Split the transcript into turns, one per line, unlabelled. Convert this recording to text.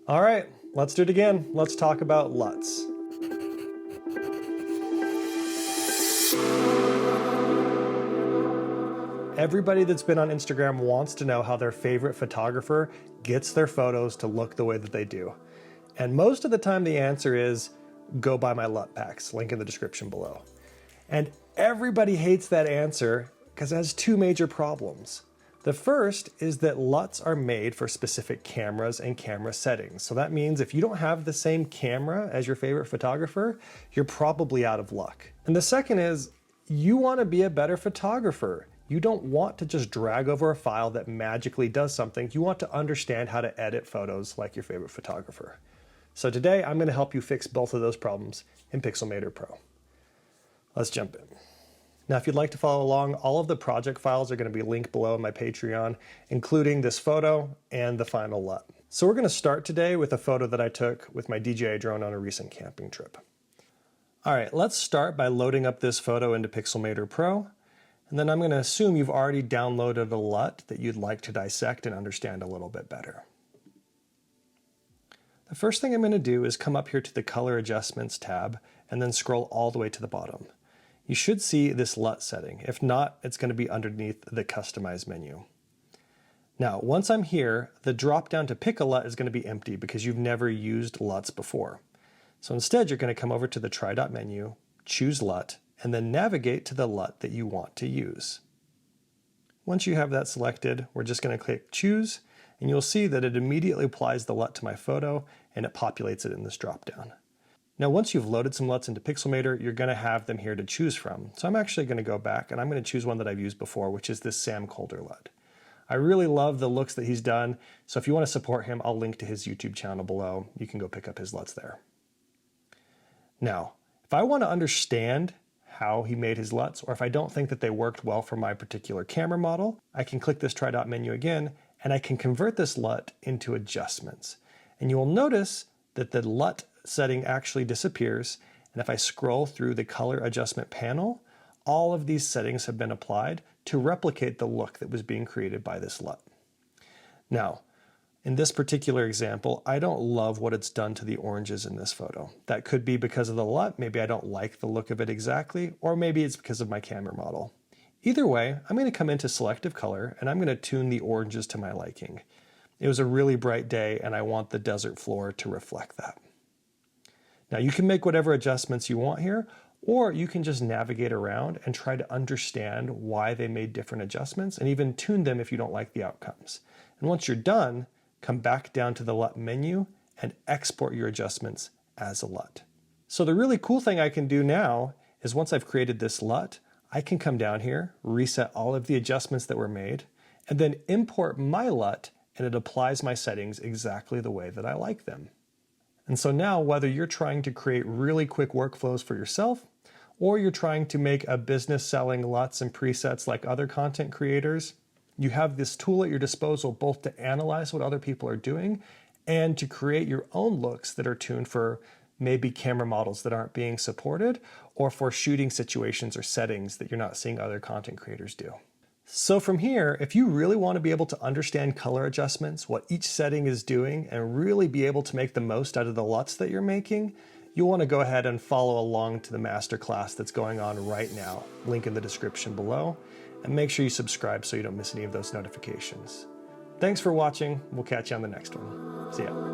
All right, let's do it again. Let's talk about LUTs. Everybody that's been on Instagram wants to know how their favorite photographer gets their photos to look the way that they do. And most of the time the answer is, go buy my LUT packs, link in the description below. And everybody hates that answer because it has two major problems. The first is that LUTs are made for specific cameras and camera settings. So that means if you don't have the same camera as your favorite photographer, you're probably out of luck. And the second is, you want to be a better photographer. You don't want to just drag over a file that magically does something. You want to understand how to edit photos like your favorite photographer. So today I'm going to help you fix both of those problems in Pixelmator Pro. Let's jump in. Now, if you'd like to follow along, all of the project files are going to be linked below in my Patreon, including this photo and the final LUT. So we're going to start today with a photo that I took with my DJI drone on a recent camping trip. All right, let's start by loading up this photo into Pixelmator Pro. And then I'm going to assume you've already downloaded a LUT that you'd like to dissect and understand a little bit better. The first thing I'm going to do is come up here to the Color Adjustments tab and then scroll all the way to the bottom. You should see this LUT setting. If not, it's going to be underneath the Customize menu. Now, once I'm here, the drop down to pick a LUT is going to be empty because you've never used LUTs before. So instead, you're going to come over to the Try Dot menu, choose LUT, and then navigate to the LUT that you want to use. Once you have that selected, we're just going to click Choose, and you'll see that it immediately applies the LUT to my photo and it populates it in this dropdown. Now, once you've loaded some LUTs into Pixelmator, you're going to have them here to choose from. So I'm actually going to go back and I'm going to choose one that I've used before, which is this Kolder LUT. I really love the looks that he's done, so if you want to support him, I'll link to his YouTube channel below. You can go pick up his LUTs there. Now, if I want to understand how he made his LUTs, or if I don't think that they worked well for my particular camera model, I can click this Try Dot menu again, and I can convert this LUT into adjustments. And you will notice that the LUT setting actually disappears, and if I scroll through the color adjustment panel, all of these settings have been applied to replicate the look that was being created by this LUT. Now, in this particular example, I don't love what it's done to the oranges in this photo. That could be because of the LUT, maybe I don't like the look of it exactly, or maybe it's because of my camera model. Either way, I'm going to come into selective color and I'm going to tune the oranges to my liking. It was a really bright day and I want the desert floor to reflect that. Now you can make whatever adjustments you want here, or you can just navigate around and try to understand why they made different adjustments and even tune them if you don't like the outcomes. And once you're done, come back down to the LUT menu and export your adjustments as a LUT. So the really cool thing I can do now is once I've created this LUT, I can come down here, reset all of the adjustments that were made, and then import my LUT, and it applies my settings exactly the way that I like them. And so now, whether you're trying to create really quick workflows for yourself, or you're trying to make a business selling LUTs and presets like other content creators, you have this tool at your disposal both to analyze what other people are doing and to create your own looks that are tuned for maybe camera models that aren't being supported, or for shooting situations or settings that you're not seeing other content creators do. So from here, if you really want to be able to understand color adjustments, what each setting is doing, and really be able to make the most out of the LUTs that you're making, you'll want to go ahead and follow along to the masterclass that's going on right now. Link in the description below, and make sure you subscribe so you don't miss any of those notifications. Thanks for watching. We'll catch you on the next one. See ya.